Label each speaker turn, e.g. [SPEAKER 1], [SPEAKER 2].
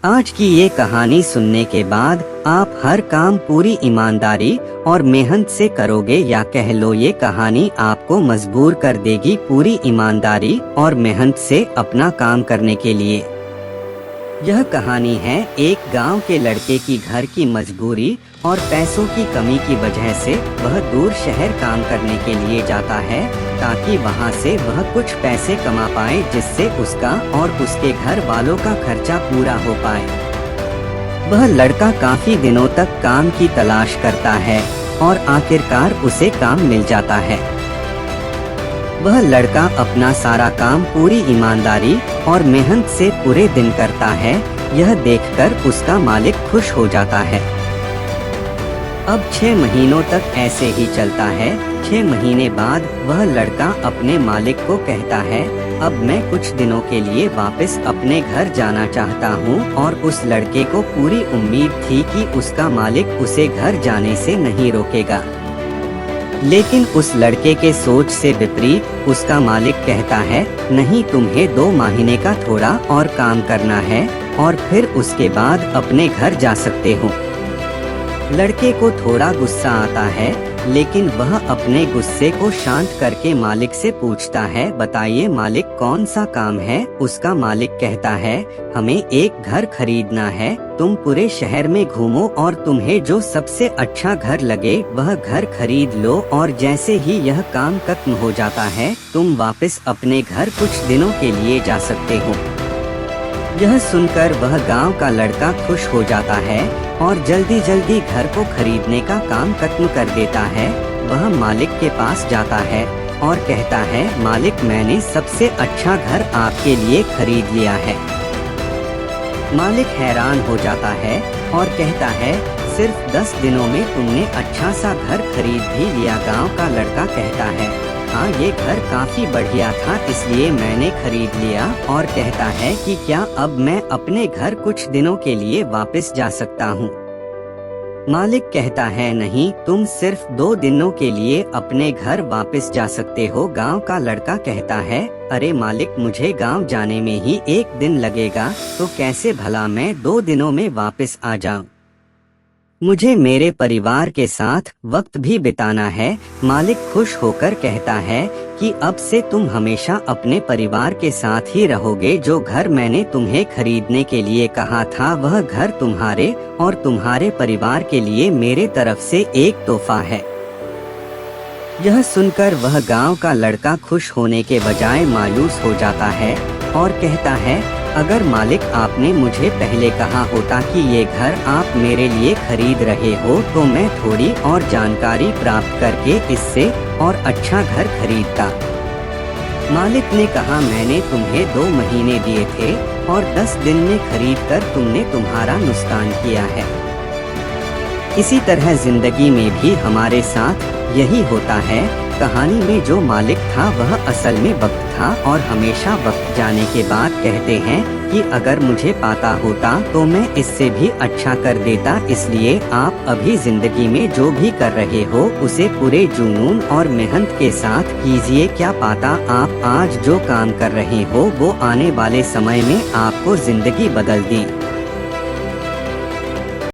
[SPEAKER 1] आज की ये कहानी सुनने के बाद आप हर काम पूरी ईमानदारी और मेहनत से करोगे, या कह लो ये कहानी आपको मजबूर कर देगी पूरी ईमानदारी और मेहनत से अपना काम करने के लिए। यह कहानी है एक गांव के लड़के की। घर की मजबूरी और पैसों की कमी की वजह से वह दूर शहर काम करने के लिए जाता है, ताकि वहां से वह कुछ पैसे कमा पाए, जिससे उसका और उसके घर वालों का खर्चा पूरा हो पाए। वह लड़का काफी दिनों तक काम की तलाश करता है और आखिरकार उसे काम मिल जाता है। वह लड़का अपना सारा काम पूरी ईमानदारी और मेहनत से पूरे दिन करता है। यह देखकर उसका मालिक खुश हो जाता है। अब 6 महीनों तक ऐसे ही चलता है। 6 महीने बाद वह लड़का अपने मालिक को कहता है, अब मैं कुछ दिनों के लिए वापस अपने घर जाना चाहता हूँ। और उस लड़के को पूरी उम्मीद थी कि उसका मालिक उसे घर जाने से नहीं रोकेगा। लेकिन उस लड़के के सोच से विपरीत उसका मालिक कहता है, नहीं, तुम्हें 2 महीने का थोड़ा और काम करना है और फिर उसके बाद अपने घर जा सकते हो। लड़के को थोड़ा गुस्सा आता है, लेकिन वह अपने गुस्से को शांत करके मालिक से पूछता है, बताइए मालिक, कौन सा काम है? उसका मालिक कहता है, हमें एक घर खरीदना है। तुम पूरे शहर में घूमो और तुम्हें जो सबसे अच्छा घर लगे वह घर खरीद लो, और जैसे ही यह काम खत्म हो जाता है तुम वापस अपने घर कुछ दिनों के लिए जा सकते हो। यह सुनकर वह गांव का लड़का खुश हो जाता है और जल्दी जल्दी घर को खरीदने का काम खत्म कर देता है। वह मालिक के पास जाता है और कहता है, मालिक, मैंने सबसे अच्छा घर आपके लिए खरीद लिया है। मालिक हैरान हो जाता है और कहता है, सिर्फ 10 दिनों में तुमने अच्छा सा घर खरीद भी लिया। गांव का लड़का कहता है, हाँ, ये घर काफी बढ़िया था, इसलिए मैंने खरीद लिया। और कहता है कि क्या अब मैं अपने घर कुछ दिनों के लिए वापस जा सकता हूँ? मालिक कहता है, नहीं, तुम सिर्फ 2 दिनों के लिए अपने घर वापस जा सकते हो। गांव का लड़का कहता है, अरे मालिक, मुझे गांव जाने में ही 1 दिन लगेगा, तो कैसे भला मैं 2 दिनों में वापस आ जाऊं? मुझे मेरे परिवार के साथ वक्त भी बिताना है। मालिक खुश होकर कहता है कि अब से तुम हमेशा अपने परिवार के साथ ही रहोगे। जो घर मैंने तुम्हें खरीदने के लिए कहा था, वह घर तुम्हारे और तुम्हारे परिवार के लिए मेरे तरफ से एक तोहफा है। यह सुनकर वह गांव का लड़का खुश होने के बजाय मायूस हो जाता है और कहता है, अगर मालिक, आपने मुझे पहले कहा होता कि ये घर आप मेरे लिए खरीद रहे हो, तो मैं थोड़ी और जानकारी प्राप्त करके इससे और अच्छा घर खरीदता। मालिक ने कहा, मैंने तुम्हें 2 महीने दिए थे और 10 दिन में खरीदकर तुमने तुम्हारा नुकसान किया है। इसी तरह जिंदगी में भी हमारे साथ यही होता है। कहानी में जो मालिक था वह असल में वक्त था, और हमेशा वक्त जाने के बाद कहते हैं कि अगर मुझे पता होता तो मैं इससे भी अच्छा कर देता। इसलिए आप अभी जिंदगी में जो भी कर रहे हो उसे पूरे जुनून और मेहनत के साथ कीजिए। क्या पता आप आज जो काम कर रहे हो वो आने वाले समय में आपको जिंदगी बदल दी।